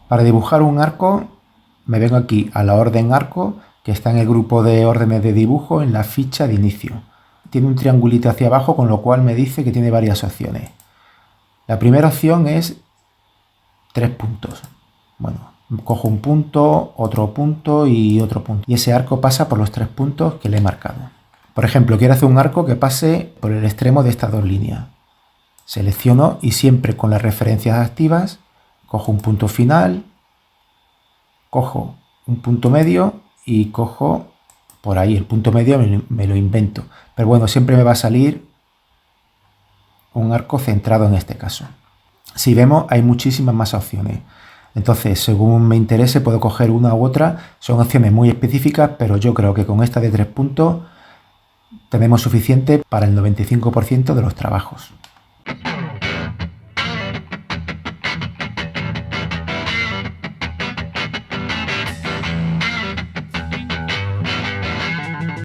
Para dibujar un arco me vengo aquí a la orden arco, que está en el grupo de órdenes de dibujo en la ficha de inicio. Tiene un triangulito hacia abajo, con lo cual me dice que tiene varias opciones. La primera opción es 3 puntos. Bueno, cojo un punto, otro punto y otro punto. Y ese arco pasa por los 3 puntos que le he marcado. Por ejemplo, quiero hacer un arco que pase por el extremo de estas dos líneas. Selecciono y siempre con las referencias activas, cojo un punto final, cojo un punto medio y cojo por ahí. El punto medio me lo invento. Pero bueno, siempre me va a salir un arco centrado en este caso. Si vemos, hay muchísimas más opciones. Entonces, según me interese, puedo coger una u otra. Son opciones muy específicas, pero yo creo que con esta de 3 puntos tenemos suficiente para el 95% de los trabajos.